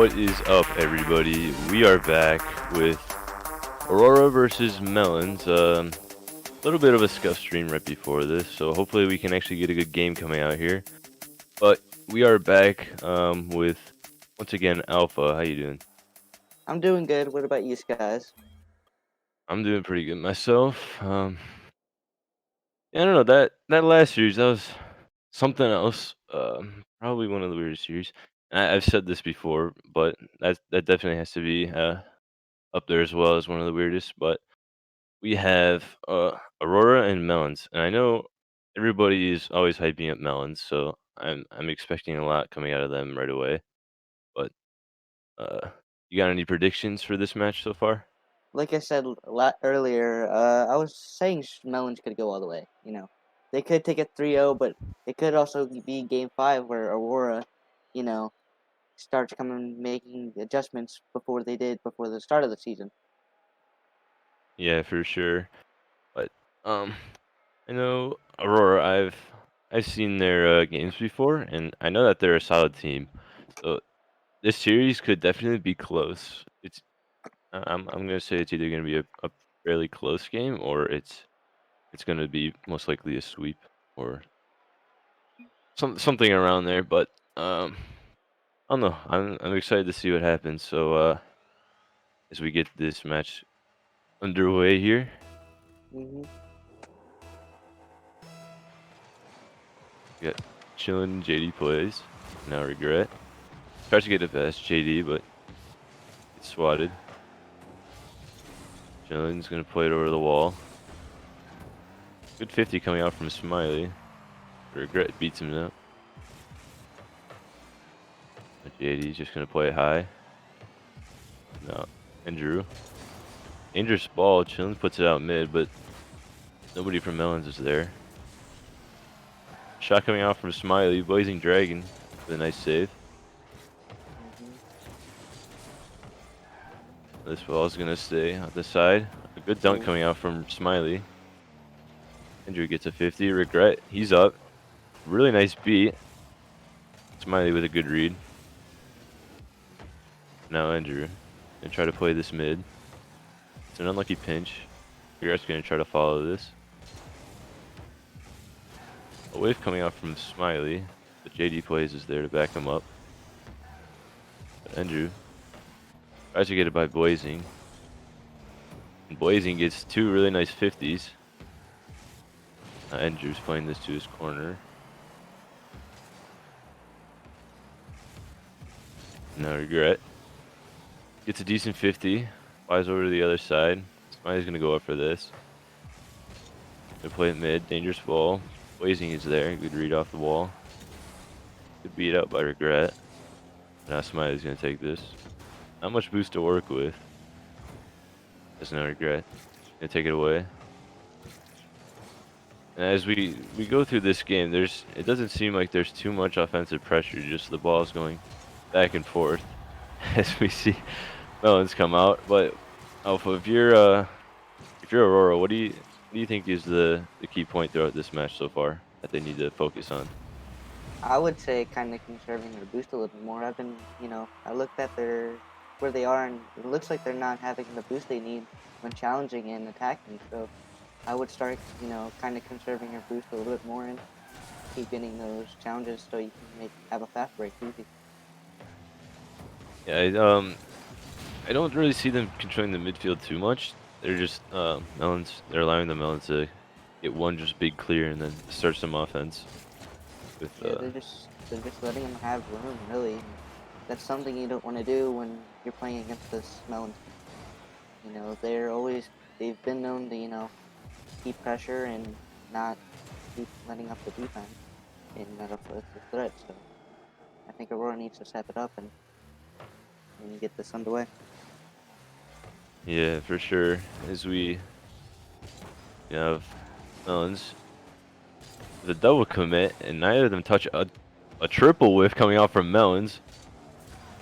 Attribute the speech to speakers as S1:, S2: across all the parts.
S1: What is up, everybody? We are back with Aurora versus Melons. Little bit of a scuff stream right before this, so hopefully we can actually get a good game coming out here. But we are back with, once again, Alpha. How you doing?
S2: I'm doing good. What about you guys?
S1: I'm doing pretty good myself. Yeah, I don't know, that last series, that was something else. Probably one of the weirdest series. I've said this before, but that definitely has to be up there as well as one of the weirdest. But we have Aurora and Melons, and I know everybody is always hyping up Melons, so I'm expecting a lot coming out of them right away. But uh, you got any predictions for this match so far?
S2: Like I said a lot earlier, I was saying Melons could go all the way. They could take it 3-0, but it could also be Game 5 where Aurora, you know, starts coming making adjustments before they did before the start of the season.
S1: Yeah, for sure. But um, I know Aurora. I've seen their games before, and I know that they're a solid team. So this series could definitely be close. I'm gonna say it's either gonna be a fairly close game, or it's gonna be most likely a sweep or something around there. But I don't know. I'm excited to see what happens. So as we get this match underway here,
S2: hmm
S1: we got chillin' JD plays. Now regret. Tries to get it past JD, but gets swatted. Chillin's gonna play it over the wall. Good 50 coming out from Smiley. Regret beats him up. But JD's just gonna play it high. No, Andrew. Dangerous ball. Chillin puts it out mid, but nobody from Melons is there. Shot coming out from Smiley. Blazing Dragon with a nice save. This ball is gonna stay on the side. A good dunk
S2: So
S1: coming out from Smiley. Andrew gets a 50. Regret. He's up. Really nice beat. Smiley with a good read. Now Andrew gonna try to play this mid. It's an unlucky pinch. Regret's gonna try to follow this. A wave coming out from Smiley. But JD plays is there to back him up. But Andrew tries to get it by Blazing. And Blazing gets two really nice 50s. Andrew's playing this to his corner. No regret. Gets a decent 50. Flies over to the other side. Smiley's gonna go up for this. They play it mid. Dangerous ball. Blazing is there. Good read off the wall. Good beat out by Regret. Now Smiley's gonna take this. Not much boost to work with. There's no Regret. Gonna take it away. And as we go through this game, it doesn't seem like there's too much offensive pressure. Just the ball's going back and forth as we see Melons come out. But Alpha, if you're Aurora, what do you think is the key point throughout this match so far that they need to focus on?
S2: I would say kind of conserving their boost a little bit more. I looked at where they are, and it looks like they're not having the boost they need when challenging and attacking. So I would start, kind of conserving your boost a little bit more and keep getting those challenges so you can have a fast break easy.
S1: Yeah, I don't really see them controlling the midfield too much. They're just Melons. They're allowing the Melons to get one just big clear and then start some offense with
S2: Yeah, they're just letting them have room, really. And that's something you don't want to do when you're playing against this Melons. They've been known to, keep pressure and not keep letting up the defense in that for the threat. So I think Aurora needs to step it up and get this underway.
S1: yeah, for sure. As we have Melons, the double commit, and neither of them touch a triple whiff coming out from Melons.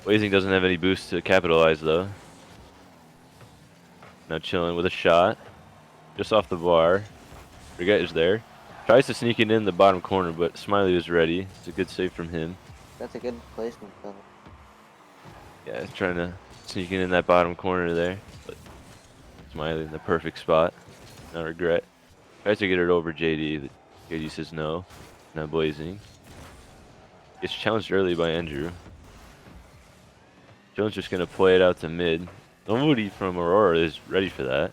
S1: Blazing doesn't have any boost to capitalize though. Now chilling with a shot, just off the bar. Regret is there. Tries to sneak it in the bottom corner, but Smiley is ready. It's a good save from him.
S2: That's a good placement, though.
S1: Yeah, trying to sneaking in that bottom corner there, but Smiley in the perfect spot. No regret. Tries to get it over JD, but JD says no. Not blazing. Gets challenged early by Andrew. Jones just gonna play it out to mid. Nobody from Aurora is ready for that.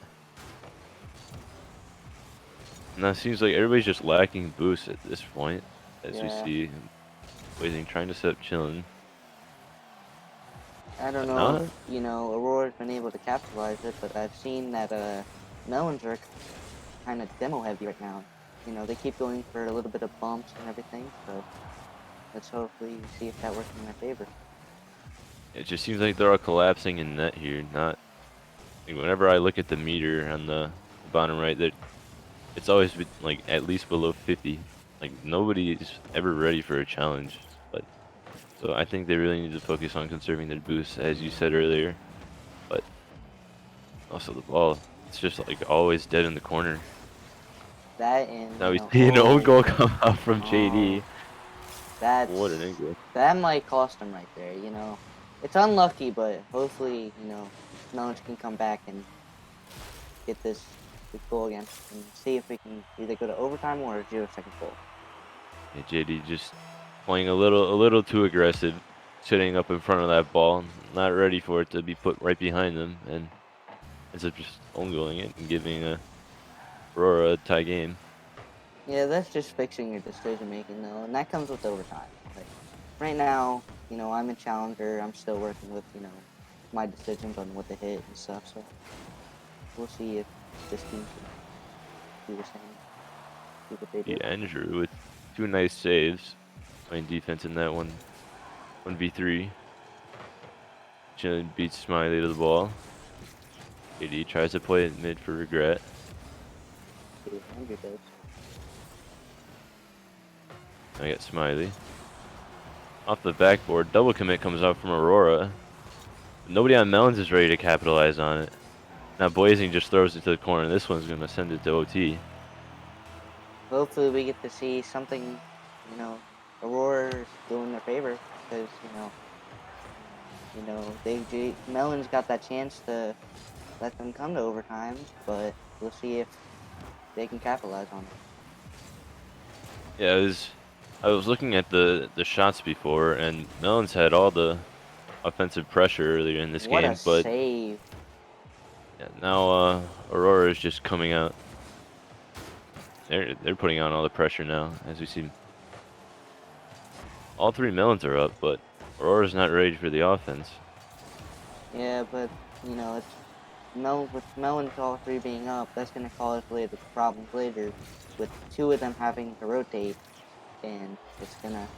S1: Now it seems like everybody's just lacking boost at this point, as we
S2: Yeah,
S1: see Blazing trying to set up chilling.
S2: I don't
S1: But
S2: know if
S1: not
S2: Aurora's been able to capitalize it, but I've seen that Melons are kind of demo heavy right now. They keep going for a little bit of bumps and everything, so let's hopefully see if that works in their favor.
S1: it just seems like they're all collapsing in net here. Not like, whenever I look at the meter on the bottom right, that it's always like at least below 50. Like nobody is ever ready for a challenge. But so I think they really need to focus on conserving their boost, as you said earlier. But also the ball, it's just like always dead in the corner.
S2: That and
S1: Now we see an own goal come out from
S2: oh,
S1: JD. What an
S2: that's
S1: angle.
S2: that might cost them right there. It's unlucky, but hopefully Melons can come back and get this goal again and see if we can either go to overtime or a 0 second goal.
S1: Yeah, JD just playing a little too aggressive, sitting up in front of that ball, not ready for it to be put right behind them, and ends up just own goaling it and giving Aurora a tie game.
S2: Yeah, that's just fixing your decision making though, and that comes with overtime. Like right now, I'm a challenger. I'm still working with my decisions on what to hit and stuff. So we'll see if this team can do the same, do what they do.
S1: Yeah, Andrew with two nice saves, playing defense in that 1v3. Chin beats Smiley to the ball. JD tries to play it mid for regret.
S2: See what Andrew does.
S1: I got Smiley. Off the backboard, double commit comes out from Aurora. Nobody on Melons is ready to capitalize on it. Now Blazing just throws it to the corner. This one's going to send it to OT.
S2: Hopefully, we get to see something, you know, Aurora do in their favor because Melons got that chance to let them come to overtime, but we'll see if they can capitalize on it.
S1: Yeah, I was looking at the shots before, and Melons had all the offensive pressure earlier in this
S2: What a
S1: game, but
S2: save!
S1: yeah, now Aurora is just coming out. They're putting on all the pressure now, as we see. All three Melons are up, but Aurora's not ready for the offense.
S2: Yeah, but it's with Melons all three being up, that's gonna cause later problems later, with two of them having to rotate, and it's gonna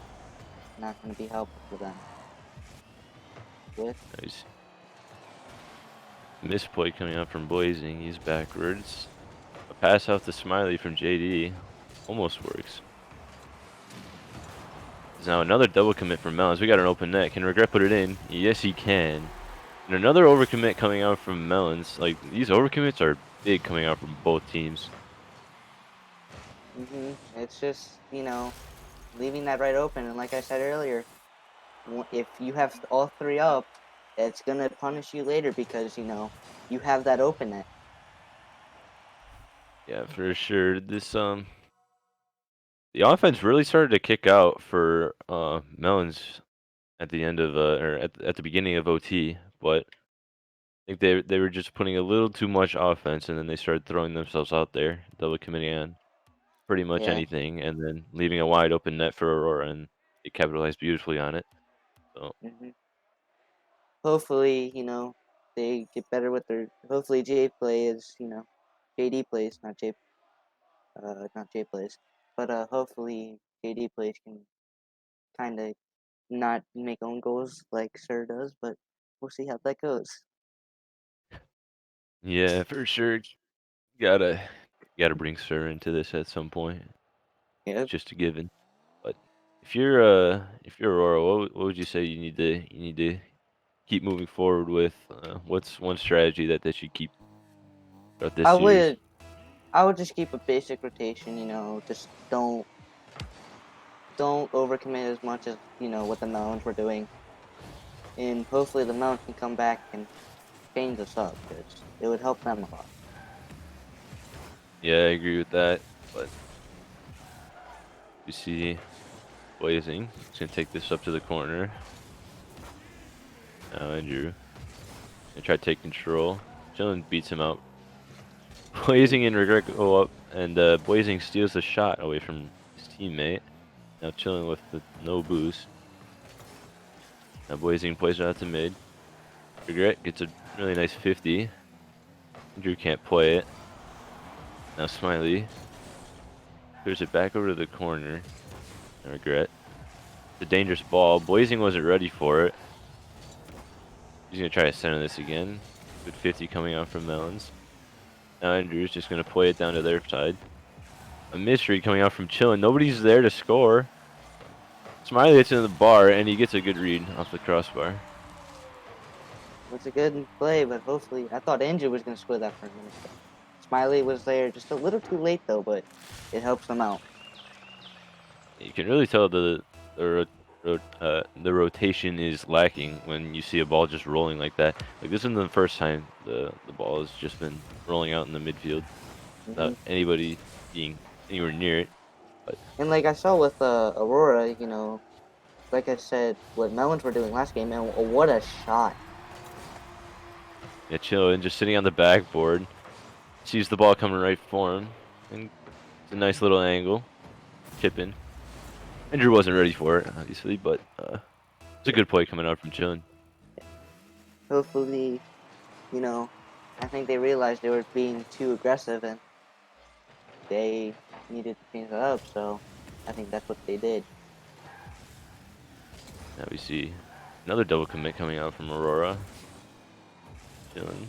S2: not gonna be helpful for them. With
S1: Nice misplay coming out from Blazing. He's backwards. A pass off to Smiley from JD almost works. There's now another double commit from Melons. We got an open net. Can Regret put it in? Yes, he can. And another overcommit coming out from Melons. Like, these overcommits are big coming out from both teams.
S2: it's just leaving that right open, and like I said earlier, if you have all three up, it's gonna punish you later because you have that open net.
S1: Yeah, for sure. The offense really started to kick out for Melons at the end of or at the beginning of OT, but I think they were just putting a little too much offense, and then they started throwing themselves out there, double committing on pretty much
S2: Yeah.
S1: anything, and then leaving a wide open net for Aurora, and they capitalized beautifully on it. So
S2: hmm Hopefully, they get better with their. Hopefully, J plays. JD plays, not J plays, but hopefully JD plays can kind of not make own goals like Sir does, but we'll see how that goes.
S1: yeah, for sure, gotta gotta bring Sir into this at some point. It's
S2: Yep.
S1: just a given. But if you're Aurora, what would you say you need to keep moving forward with? What's one strategy that they should keep throughout this
S2: I
S1: series?
S2: would I would just keep a basic rotation. Just don't overcommit as much as what the Melons were doing. and hopefully the Melons can come back and change us up because it would help them a lot.
S1: Yeah, I agree with that. But you see Blazing. He's gonna take this up to the corner. Now Andrew. Gonna try to take control. Chillin beats him out. Blazing and Regret go up, and Blazing steals the shot away from his teammate. Now Chillin with the no boost. Now Blazing plays it out to mid. Regret gets a really nice 50. Andrew can't play it. Now Smiley clears it back over to the corner. No Regret. It's a dangerous ball. Blazing wasn't ready for it. He's gonna try to center this again. Good 50 coming out from Melons. Now Andrew's just gonna play it down to their side. A misread coming out from Chillin. Nobody's there to score. Smiley hits into the bar, and he gets a good read off the crossbar.
S2: It was a good play, but hopefully, I thought Andrew was going to score that for a minute. But Smiley was there just a little too late though, but it helps them out.
S1: You can really tell the rotation is lacking when you see a ball just rolling like that. Like this isn't the first time the ball has just been rolling out in the midfield
S2: Hmm.
S1: without anybody being anywhere near it. But
S2: And like I saw with Aurora, like I said, what Melons were doing last game, and what a shot!
S1: yeah, Chillin just sitting on the backboard, sees the ball coming right for him, and it's a nice little angle, chip in. Andrew wasn't ready for it, obviously, but it's a
S2: Yeah.
S1: good play coming out from Chillin.
S2: Hopefully, you know, I think they realized they were being too aggressive and they needed to change it up. So I think that's what they did.
S1: Now we see another double commit coming out from Aurora. Chillin.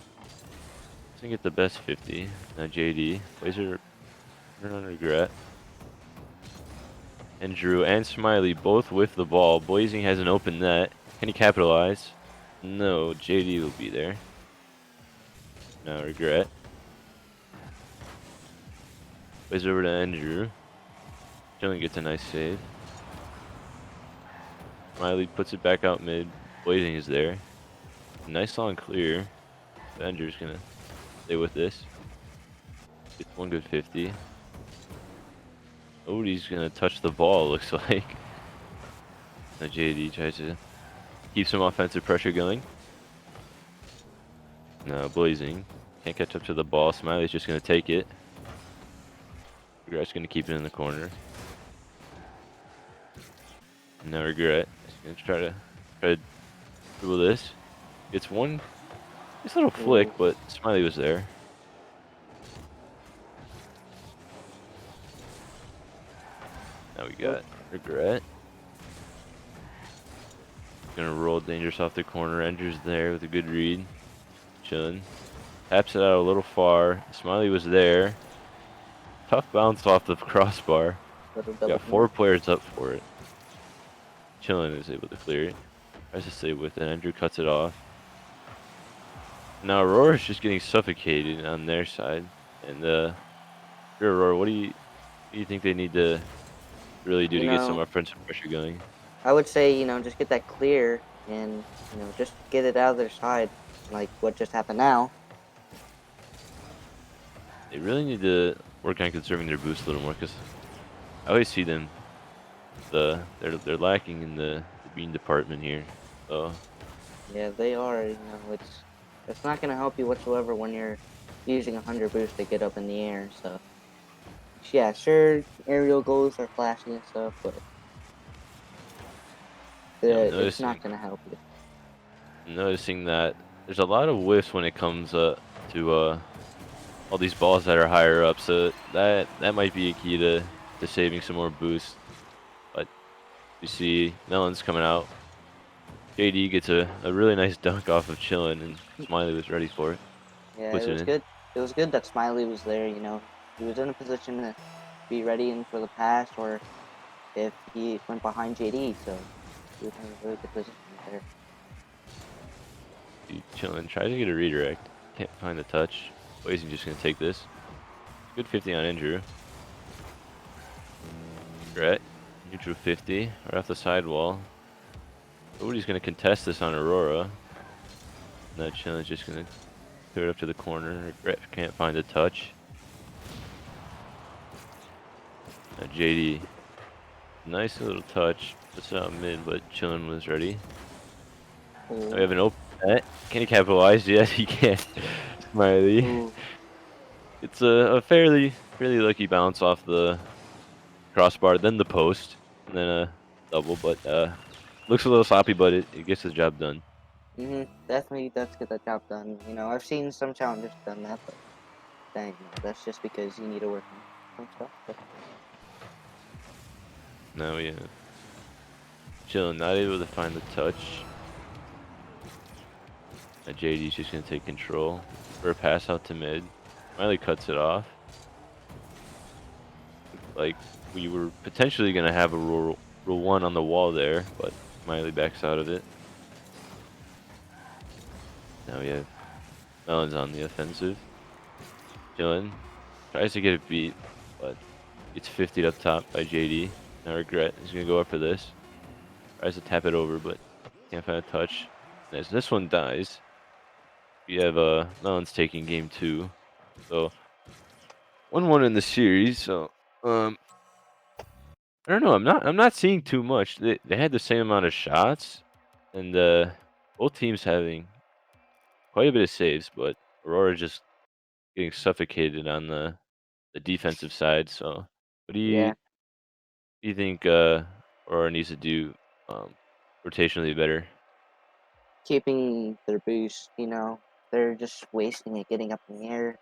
S1: Doesn't get the best 50. Now JD plays her on regret. And Drew and Smiley both with the ball. Blazing has an open net. Can he capitalize? No, JD will be there. Now regret. Plays over to Andrew. Chillin gets a nice save. Smiley puts it back out mid. Blazing is there. Nice long clear. Andrew's gonna stay with this. Gets one good 50. Nobody's gonna touch the ball, looks like. Now JD tries to keep some offensive pressure going. No, Blazing. Can't catch up to the ball. Smiley's just gonna take it. Regret's gonna keep it in the corner. No Regret. He's gonna try to dribble this. Gets one nice little flick,
S2: Ooh,
S1: but Smiley was there. Now we
S2: oh,
S1: got Regret. Gonna roll dangerous off the corner. Andrew's there with a good read. Chillin. Taps it out a little far. Smiley was there. Tough bounce off the crossbar.
S2: little
S1: We
S2: double
S1: got four
S2: commit.
S1: players up for it. Chillin is able to clear it. Tries to stay with it. Andrew cuts it off. Now Aurora's just getting suffocated on their side. And Aurora, what do you think they need to really do
S2: You
S1: to get some
S2: know,
S1: offensive pressure going?
S2: I would say just get that clear and just get it out of their side, like what just happened now.
S1: They really need to work on conserving their boost a little more because I always see them they're lacking in the bean department here. So
S2: Yeah, they are. It's not gonna help you whatsoever when you're using 100 boost to get up in the air. So yeah, sure, aerial goals are flashy and stuff, but
S1: I'm
S2: it's not
S1: noticing
S2: gonna help you.
S1: noticing that there's a lot of whiffs when it comes to all these balls that are higher up. So that might be a key to saving some more boost. But you see Melons coming out. JD gets a really nice dunk off of Chillin, and Smiley was ready for it.
S2: Yeah, it
S1: Puts it
S2: was
S1: in.
S2: good. It was good that Smiley was there. He was in a position to be ready in for the pass, or if he went behind JD. So he was in a really good position there.
S1: Chillin tries to get a redirect. Can't find the touch. Blazing just gonna take this. Good 50 on Andrew. Regret. Neutral 50. Right off the sidewall. Nobody's gonna contest this on Aurora. That challenge just gonna clear it up to the corner. Regret can't find a touch. JD, nice little touch. Puts it out mid, but chillin' was ready. Now we
S2: Oh,
S1: have an open net. Can he capitalize? Yes, he can. Smiley.
S2: ooh.
S1: It's a fairly lucky bounce off the crossbar, then the post, and then a double. But looks a little sloppy, but it gets the job done.
S2: Definitely does get the job done. I've seen some challengers done that, but dang, no, that's just because you need to work on some stuff. But
S1: Now we have chillin', not able to find the touch. JD's just gonna take control for a pass out to mid. Smiley cuts it off. Like we were potentially gonna have a rule one on the wall there, but Smiley backs out of it. Now we have Melons on the offensive. Chillin' tries to get a beat, but gets 50'd up top by JD. Now Regret is gonna go up for this. Tries to tap it over, but can't find a touch. As this one dies, we have Melons taking game two. So 1-1 in the series. So um I don't know. I'm not seeing too much. They had the same amount of shots, and both teams having quite a bit of saves, but Aurora just getting suffocated on the defensive side. So what
S2: yeah,
S1: do you think Aurora needs to do rotationally better?
S2: keeping their boost. They're just wasting it getting up in the air.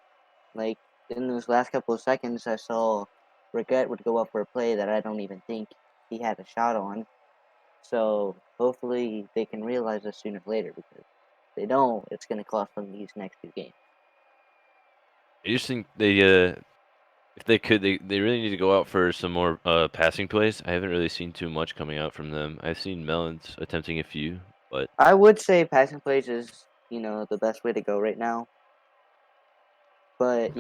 S2: Like in those last couple of seconds, I saw Regret would go up for a play that I don't even think he had a shot on. So hopefully they can realize this sooner or later because if they don't, it's going to cost them these next two games.
S1: I just think if they could, they really need to go out for some more passing plays. I haven't really seen too much coming out from them. I've seen Melons attempting a few, but
S2: I would say passing plays is, the best way to go right now. But,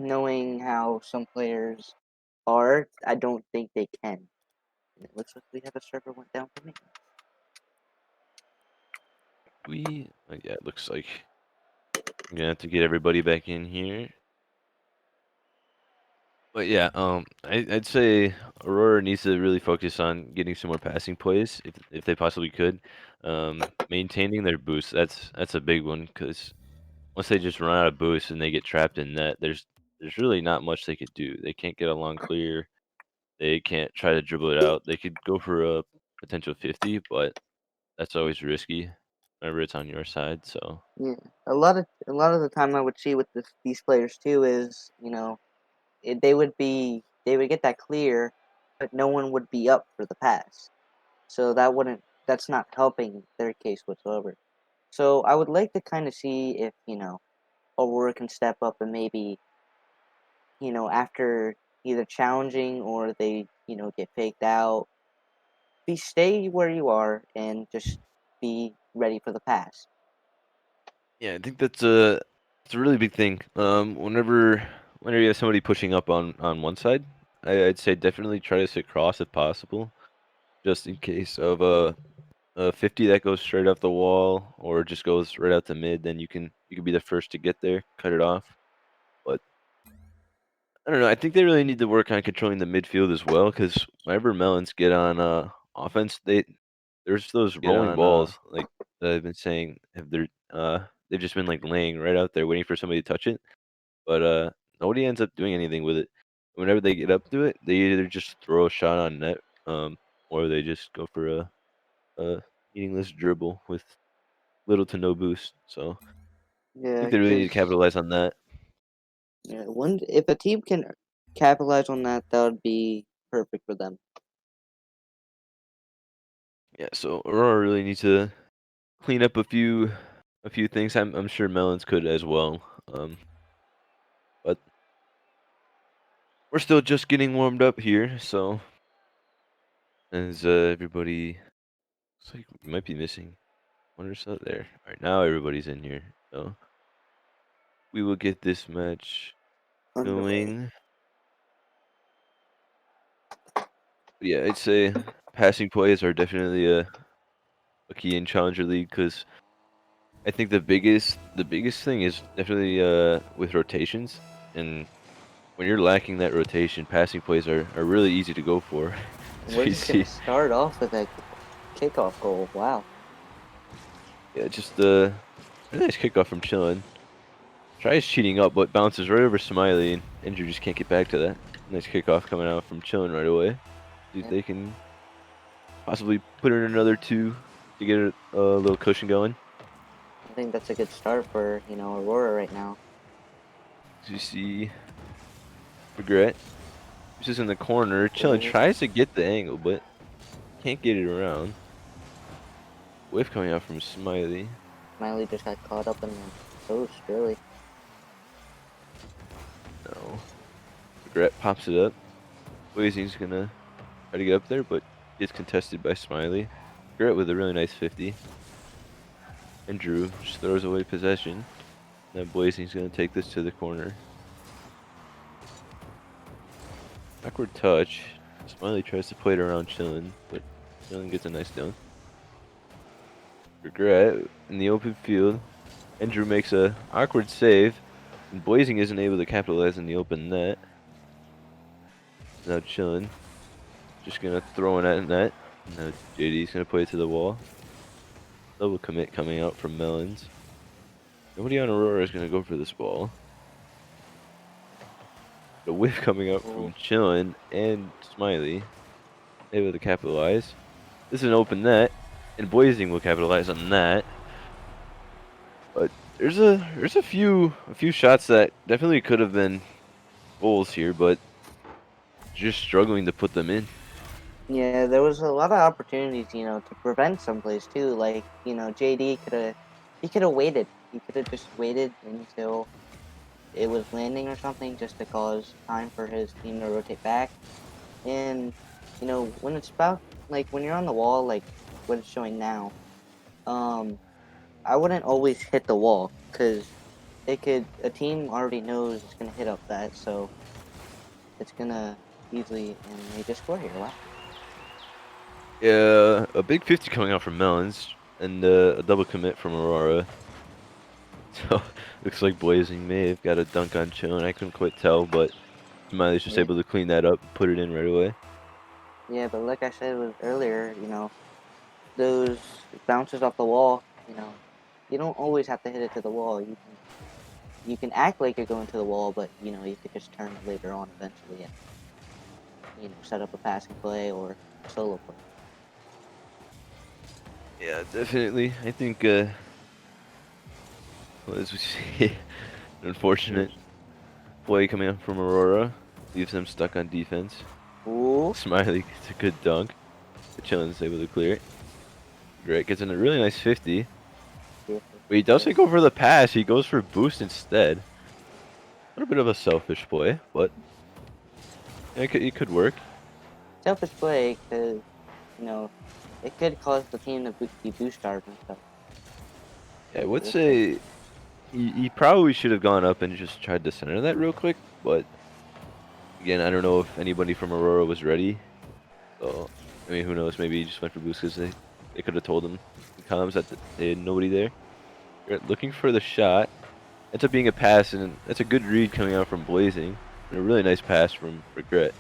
S2: knowing how some players are, I don't think they can. And it looks like we have a server went down for me.
S1: yeah, it looks like I'm gonna have to get everybody back in here. But yeah, I'd say Aurora needs to really focus on getting some more passing plays if they possibly could. Maintaining their boost, that's a big one because once they just run out of boost and they get trapped in net, there's really not much they could do. They can't get a long clear. They can't try to dribble it out. They could go for a potential 50, but that's always risky whenever it's on your side. So
S2: Yeah, a lot of the time I would see with these players too is they would get that clear, but no one would be up for the pass. So that's not helping their case whatsoever. So I would like to kind of see if Aurora can step up and maybe after either challenging or they get faked out, be stay where you are and just be ready for the pass.
S1: yeah, I think that's a really big thing. Whenever you have somebody pushing up on one side, I'd say definitely try to sit cross if possible, just in case of a 50 that goes straight off the wall or just goes right out to mid. Then you can be the first to get there, cut it off. But I don't know. I think they really need to work on controlling the midfield as well, because whenever Melons get on offense, there's those rolling balls like that I've been saying. Have they've just been like laying right out there waiting for somebody to touch it, but nobody ends up doing anything with it. Whenever they get up to it, they either just throw a shot on net, or they just go for a meaningless dribble with little to no boost. So I
S2: Yeah,
S1: think they really need to
S2: because
S1: capitalize on that.
S2: one if a team can capitalize on that, that would be perfect for them.
S1: Yeah, so Aurora really needs to clean up a few things. I'm sure Melons could as well. But we're still just getting warmed up here, so as everybody looks like we might be missing one or so there. All right, now everybody's in here. So we will get this match
S2: Underway.
S1: going. But yeah, I'd say passing plays are definitely a key in Challenger League because I think the biggest thing is definitely with rotations, and when you're lacking that rotation, passing plays are really easy to go for.
S2: And
S1: As
S2: we're
S1: we
S2: just gonna
S1: see,
S2: start off with a kickoff goal. Wow.
S1: yeah, just a nice kickoff from Chillin. Tries cheating up, but bounces right over Smiley, and Andrew just can't get back to that. Nice kickoff coming out from Chillin right away. See if
S2: Yep.
S1: they can possibly put in another two to get a little cushion going.
S2: I think that's a good start for, Aurora right now.
S1: As you see, Regret. This is in the corner. Chillin
S2: Oh,
S1: tries to get the angle, but can't get it around. Whiff coming out from Smiley.
S2: Smiley just got caught up in the post, really.
S1: No. Regret pops it up. Blazing's gonna try to get up there, but gets contested by Smiley. Regret with a really nice 50. And Drew just throws away possession. Now Blazing's gonna take this to the corner. Backward touch. Smiley tries to play it around Chillin, but Chillin gets a nice dunk. Regret in the open field. Andrew makes a awkward save, and Blazing isn't able to capitalize on the open net. Now Chillin just gonna throw it at net. Now JD's gonna play it to the wall. Double commit coming out from Melons. Nobody on Aurora is gonna go for this ball. The whiff coming out
S2: Oh,
S1: from Chillin and Smiley. Able to capitalize. This is an open net, and Blazing will capitalize on that. But there's a few shots that definitely could have been goals here, but just struggling to put them in.
S2: yeah, there was a lot of opportunities, to prevent some plays too. Like, JD he could have waited. He could have just waited until it was landing or something, just to cause time for his team to rotate back. And when it's about like when you're on the wall, like what it's showing now, um, I wouldn't always hit the wall because a team already knows it's gonna hit up that, so it's gonna easily and they just score here. Wow.
S1: Yeah, a big 50 coming out from Melons, and a double commit from Aurora. So looks like Blazing may have got a dunk on Chillin. I couldn't quite tell, but Smiley's just
S2: Yeah,
S1: able to clean that up and put it in right away.
S2: yeah, but like I said was earlier, those bounces off the wall, you don't always have to hit it to the wall. You can act like you're going to the wall, but you could just turn it later on eventually and set up a passing play or a solo play.
S1: Yeah, definitely. I think, well, as we see, an unfortunate play coming up from Aurora leaves them stuck on defense.
S2: Ooh,
S1: Smiley gets a good dunk, but Chillin's able to clear it. Grant gets in a really nice 50.
S2: yeah,
S1: But he doesn't go for the pass. He goes for boost instead. A little bit of a selfish play, but it could work.
S2: selfish play because you know it could cause the team to be boost starved and stuff.
S1: Yeah, I
S2: So
S1: would
S2: we'll see.
S1: say he probably should have gone up and just tried to center that real quick. But again, I don't know if anybody from Aurora was ready. So, I mean, who knows? Maybe he just went for boost because they could have told him in comms that they had nobody there. They're looking for the shot. Ends up being a pass, and that's a good read coming out from Blazing. And a really nice pass from Regret.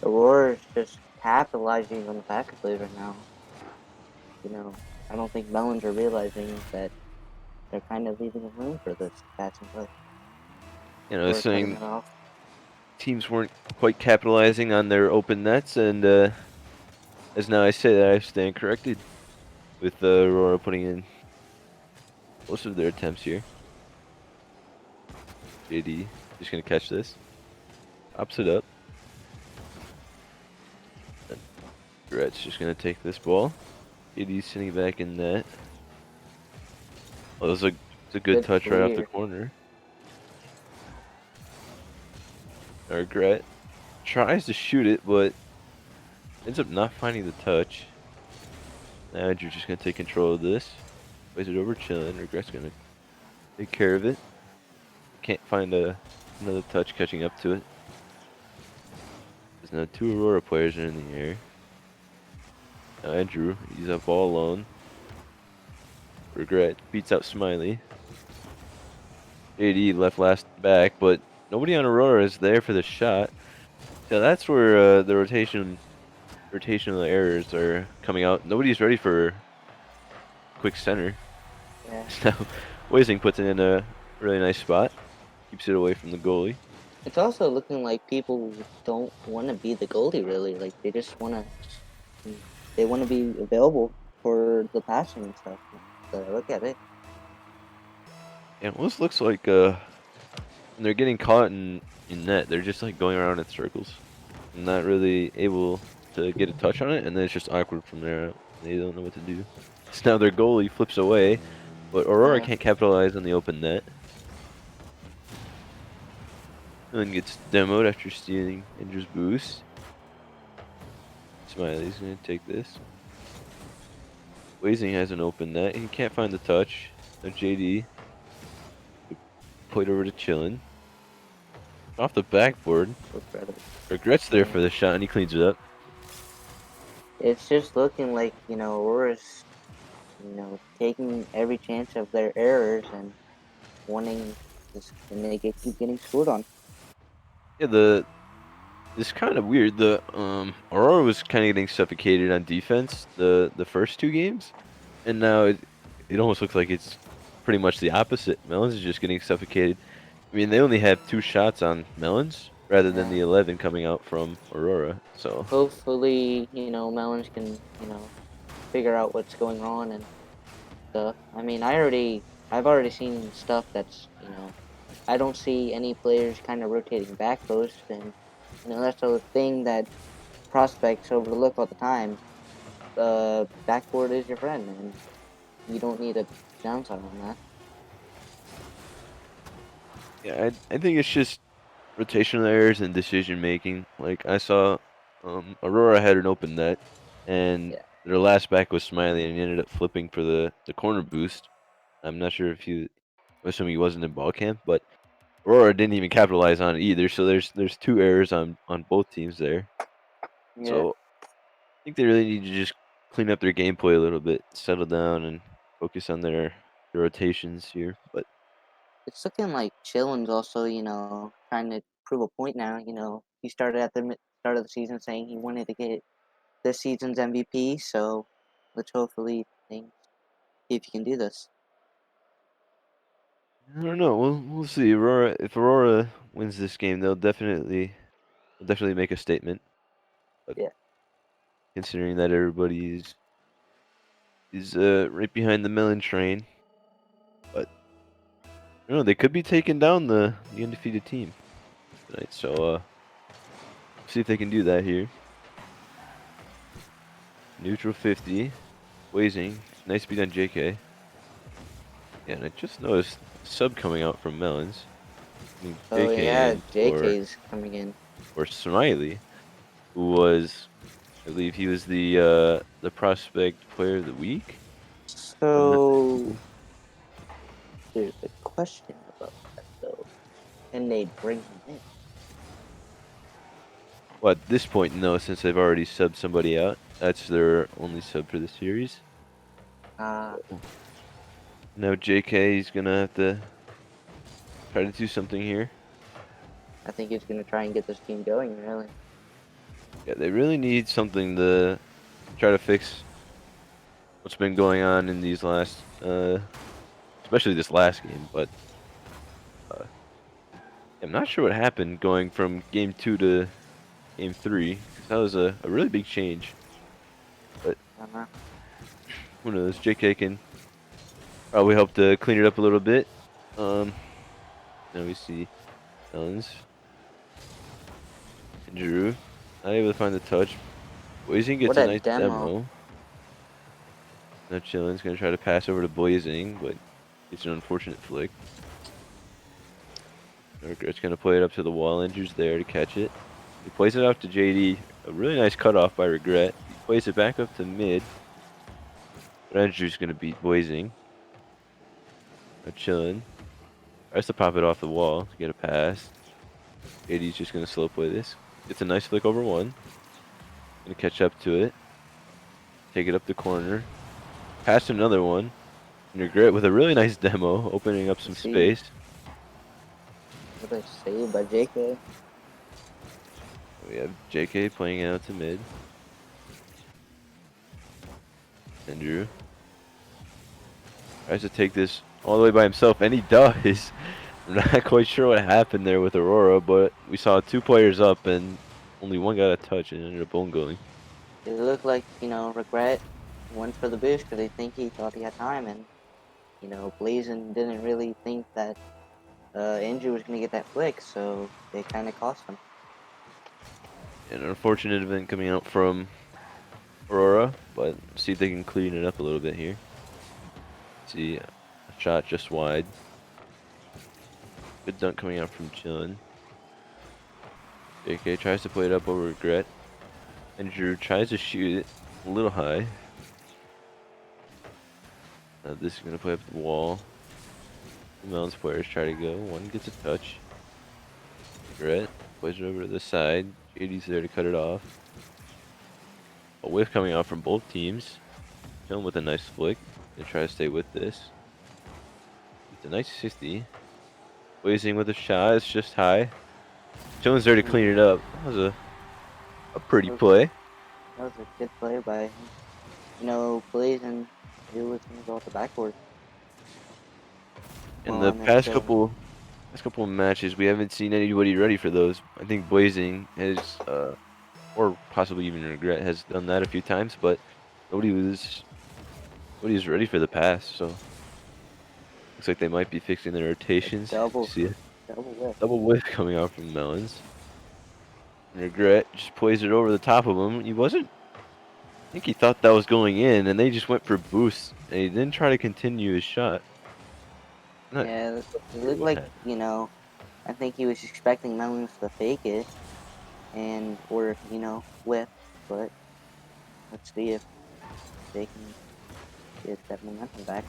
S2: Aurora is just capitalizing on the passing plays right now. I don't think Melons are realizing that they're kind of leaving room for this passing play or cutting
S1: Saying
S2: it off.
S1: teams weren't quite capitalizing on their open nets, and as now I say that, I stand corrected with Aurora putting in most of their attempts here. JD just gonna catch this, pops it up. And Brett's just gonna take this ball. JD's sitting back in net. Oh, it's a good
S2: Good
S1: touch right off the
S2: clear.
S1: corner. Regret tries to shoot it, but ends up not finding the touch. Now Andrew's just gonna take control of this. Plays it over Chillin. Regret's gonna take care of it. Can't find another touch catching up to it. There's now two Aurora players are in the air. Andrew, he's up all alone. Regret beats out Smiley. AD left last back, but nobody on Aurora is there for the shot. So that's where the rotational errors are coming out. Nobody's ready for quick center.
S2: Yeah.
S1: So Weising puts it in a really nice spot. Keeps it away from the goalie.
S2: It's also looking like people don't want to be the goalie really. Like they just want to, they want to be available for the passing and stuff. So look at it.
S1: And this looks like when they're getting caught in net, they're just like going around in circles. Not really able to get a touch on it, and then it's just awkward from there out. They don't know what to do. So now their goalie flips away, but Aurora
S2: Yeah.
S1: can't capitalize on the open net. And then gets demoed after stealing Indra's boost. Smiley's gonna take this. Blazing has an open net. He can't find the touch. Now JD played over to Chillin. Off the backboard.
S2: Regrettable.
S1: Regrets there
S2: Yeah.
S1: for the shot, and he cleans it up.
S2: It's just looking like Aurora's taking every chance of their errors and wanting this, and they keep getting scored on.
S1: Yeah, it's kind of weird. The Aurora was kind of getting suffocated on defense the first two games, and now it almost looks like it's pretty much the opposite. Melons is just getting suffocated. I mean, they only have 2 shots on Melons rather than
S2: Yeah.
S1: the 11 coming out from Aurora. So
S2: Hopefully, Melons can, figure out what's going on and stuff. I mean, I've already seen stuff that's, I don't see any players kind of rotating back post, and that's a thing that prospects overlook all the time. Backboard is your friend, and you don't need a downside on that.
S1: yeah, I think it's just rotational errors and decision making. Like I saw, Aurora had an open net, and
S2: Yeah,
S1: their last back was Smiley, and he ended up flipping for the corner boost. I'm not sure if he, I'm assuming he wasn't in ball camp, but Aurora didn't even capitalize on it either. So there's 2 errors on both teams there.
S2: yeah.
S1: So I think they really need to just clean up their gameplay a little bit, settle down, and focus on their rotations here. But
S2: It's looking like Chillin's also, trying to prove a point now. He started at the start of the season saying he wanted to get this season's MVP. So let's hopefully think if you can do this.
S1: I don't know. We'll see. Aurora, if Aurora wins this game, they'll definitely make a statement. But
S2: Yeah,
S1: considering that everybody is right behind the Melon train, but I don't know, they could be taking down the undefeated team tonight. So see if they can do that here. Neutral 50, Blazing, nice beat on JK. Yeah, and I just noticed sub coming out from Melons. I mean
S2: oh
S1: JK
S2: yeah,
S1: in
S2: JK's coming in.
S1: for Smiley, who was, I believe he was the prospect player of the week. I'm not
S2: So
S1: mistaken.
S2: there's a question about that though. Can they bring him in?
S1: Well, at this point, no, since they've already subbed somebody out. That's their only sub for the series.
S2: Uh,
S1: So now JK is gonna have to try to do something here.
S2: I think he's gonna try and get this team going. Really.
S1: Yeah, they really need something to try to fix what's been going on in these last, especially this last game. But uh, I'm not sure what happened going from game 2 to game 3 because that was a really big change. But
S2: Uh-huh.
S1: who knows? JK can probably help to clean it up a little bit. Um, Now we see Melons and Drew not able to find the touch. Blazing gets
S2: What
S1: a
S2: a
S1: nice
S2: demo.
S1: demo. Now Chillin's gonna try to pass over to Blazing, but it's an unfortunate flick. Regret's gonna play it up to the wall. Andrew's there to catch it. He plays it off to JD. A really nice cutoff by Regret. He plays it back up to mid. But Andrew's gonna beat Blazing. Now Chillin tries to pop it off the wall to get a pass. JD's just gonna slow play this. It's a nice flick over one. Gonna catch up to it. take it up the corner, pass another one, and regret with a really nice demo, opening up some
S2: Let's see.
S1: space.
S2: What a save by JK.
S1: We have JK playing out to mid. Andrew tries to take this all the way by himself, and he does. I'm not quite sure what happened there with Aurora, but we saw 2 players up, and only one got a touch and ended up own going.
S2: It looked like, Regret went for the boost because I think he thought he had time, and, Blazin didn't really think that Andrew was going to get that flick, so it kind of cost him.
S1: An unfortunate event coming out from Aurora, but see if they can clean it up a little bit here. See a shot just wide. Good dunk coming out from Chillin. JK tries to play it up over Regret. Andrew tries to shoot it a little high. Now this is going to play up the wall. The Melons players try to go. One gets a touch. Regret plays it over to the side. JD's there to cut it off. A whiff coming out from both teams. Chillin with a nice flick. Gonna try to stay with this. It's a nice 60. Blazing with a shot. It's just high. Chillin's there to clean it up. That was a pretty play.
S2: That was a good play by him. Blazin knew was going to go off the backboard.
S1: In
S2: Well,
S1: the
S2: and then
S1: past
S2: Chillin.
S1: couple of matches, we haven't seen anybody ready for those. I think Blazing has, or possibly even Regret, has done that a few times, but nobody was ready for the pass. So looks like they might be fixing their rotations.
S2: Double,
S1: See it?
S2: double whip.
S1: Double whiff coming out from Melons. And Regret just plays it over the top of him. He wasn't. I think he thought that was going in, and they just went for boost, and he didn't try to continue his shot. Not
S2: Yeah, it
S1: sure
S2: looked
S1: what
S2: like,
S1: happened.
S2: I think he was expecting Melons to fake it or whip, but let's see if they can get that momentum back.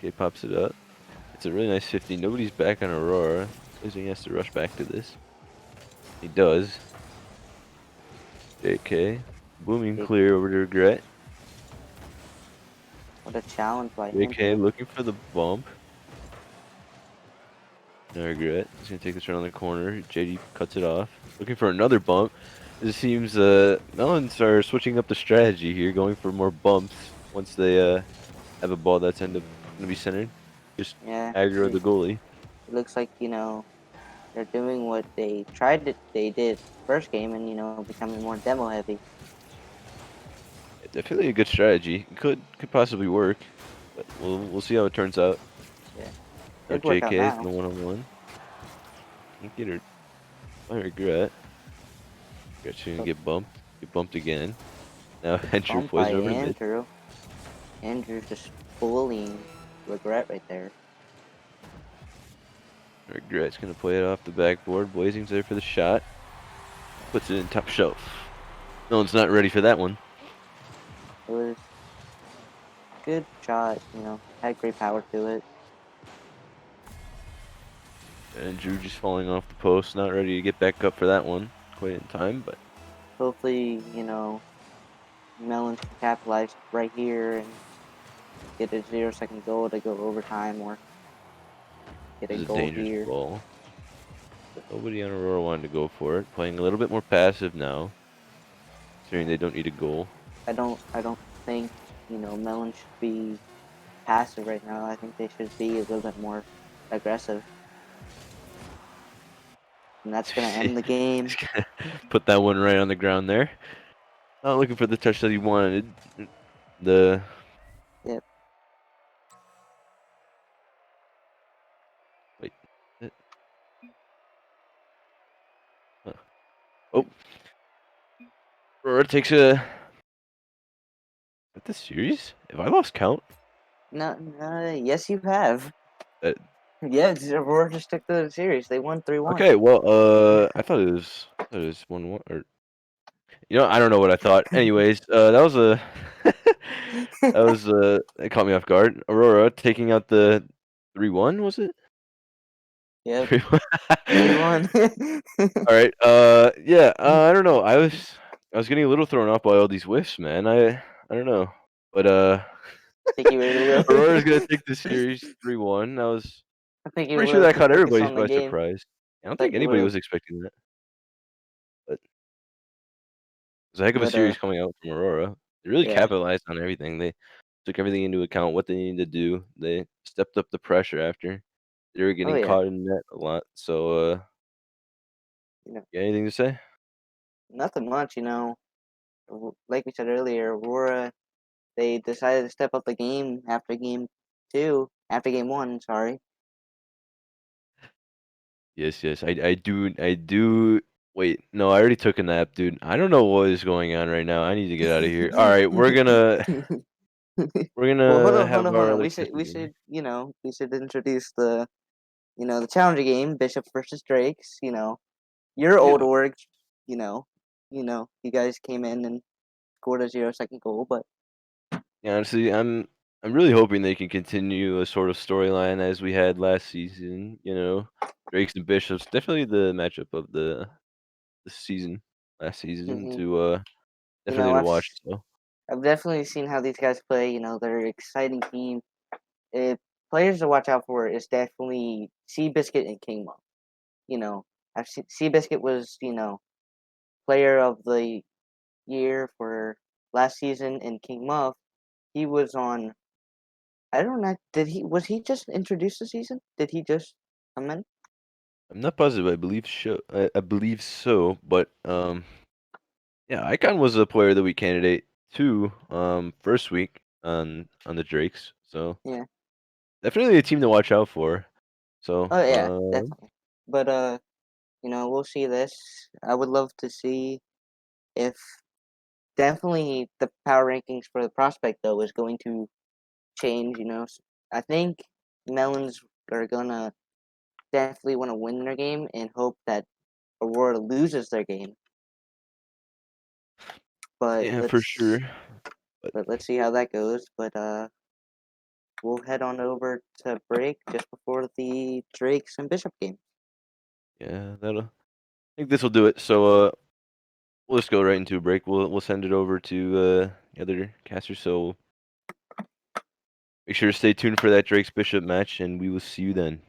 S1: AK pops it up. It's a really nice 50. Nobody's back on Aurora. Blazing has to rush back to this. He does. JK. Booming clear over to Regret.
S2: What a challenge by
S1: JK
S2: Andrew.
S1: looking for the bump. No Regret. He's going to take this right on the corner. JD cuts it off. Looking for another bump. It seems Melons are switching up the strategy here, going for more bumps once they have a ball that's going to be centered. Just
S2: Yeah,
S1: aggro
S2: it
S1: the goalie.
S2: looks like, they're doing what they did first game and, becoming more demo heavy.
S1: Definitely a good strategy. Could possibly work, but we'll see how it turns out.
S2: Yeah,
S1: Now
S2: should work out
S1: JK in
S2: now.
S1: the one-on-one. Can't get her. I regret. Regret's gonna
S2: But
S1: get bumped. Get bumped again. Now Andrew
S2: bumped by
S1: plays it over to mid.
S2: Andrew. Andrew's just bullying Regret right there.
S1: Regret's gonna play it off the backboard. Blazing's there for the shot. Puts it in top shelf. No one's not ready for that one.
S2: It was a good shot, had great power to it.
S1: Andrew just falling off the post, not ready to get back up for that one. Quite in time, but
S2: Hopefully, Melons can capitalize right here and get a 0-second goal to go overtime or get a
S1: this is a
S2: goal
S1: dangerous
S2: here.
S1: ball. Nobody on Aurora wanted to go for it. Playing a little bit more passive now. Considering they don't need a goal.
S2: I don't think, Melons should be passive right now. I think they should be a little bit more aggressive. And that's gonna end the game.
S1: He's gonna put that one right on the ground there. Not looking for the touch that he wanted. The
S2: Yep.
S1: wait. Huh. Oh, Aurora takes a. Is the series? Have I lost count?
S2: No, yes, you have.
S1: That
S2: Yes, Aurora just took the series. They won 3-1.
S1: okay. Well, I thought it was 1-1 or I don't know what I thought. Anyways, that was a it caught me off guard. Aurora taking out the 3-1, was it?
S2: Yep,
S1: 3-1.
S2: 3-1.
S1: All right. Yeah. I don't know. I was. I was getting a little thrown off by all these whiffs, man. I don't know, but
S2: I think you were a little
S1: Aurora's gonna take the series 3-1. I was
S2: I think you were a
S1: pretty sure
S2: little
S1: that
S2: too
S1: caught
S2: focused
S1: everybody
S2: on the
S1: by
S2: game.
S1: surprise. I don't
S2: Thought
S1: think
S2: you
S1: anybody
S2: were
S1: was expecting that, but it was a heck of a
S2: but,
S1: series coming out from Aurora. They really
S2: yeah.
S1: capitalized on everything. They took everything into account, what they needed to do. They stepped up the pressure after they were
S2: Oh,
S1: getting
S2: yeah.
S1: caught in net a lot. So,
S2: You know,
S1: you got anything to say?
S2: nothing much, like we said earlier, Aurora, they decided to step up the game after game 1, sorry.
S1: Yes, yes. I do. Wait, no, I already took a nap, dude. I don't know what is going on right now. I need to get out of here. All right, we're
S2: Well,
S1: gonna have
S2: hold
S1: our
S2: on.
S1: other
S2: We should,
S1: question.
S2: we should introduce the challenger game, Bishop versus Drakes, your old
S1: Yeah.
S2: org, you know, you guys came in and scored a 0-second goal, but
S1: Yeah, honestly, I'm really hoping they can continue a sort of storyline as we had last season. Drakes and Bishops, definitely the matchup of the season last season
S2: hmm
S1: to
S2: you
S1: definitely
S2: know,
S1: to
S2: I've
S1: watch. So
S2: I've definitely seen how these guys play. They're an exciting team. Players to watch out for is definitely Seabiscuit and King Monk. You know, Seabiscuit was player of the year for last season, and King Muff, he was on. I don't know. Was he just introduced the season? Did he just come in?
S1: I'm not positive. I believe so, but yeah, Icon was a player of the week candidate too. First week on the Drakes, so
S2: Yeah.
S1: definitely a team to watch out for. So
S2: Oh yeah, definitely. But we'll see this. I would love to see if definitely the power rankings for the prospect though is going to change. I think Melons are gonna definitely want to win their game and hope that Aurora loses their game. But
S1: yeah, for sure. But
S2: let's see how that goes. But we'll head on over to break just before the Drakes and Bishop game.
S1: yeah, I think this will do it. So we'll just go right into a break. We'll send it over to the other caster. So make sure to stay tuned for that Drake's Bishop match, and we will see you then.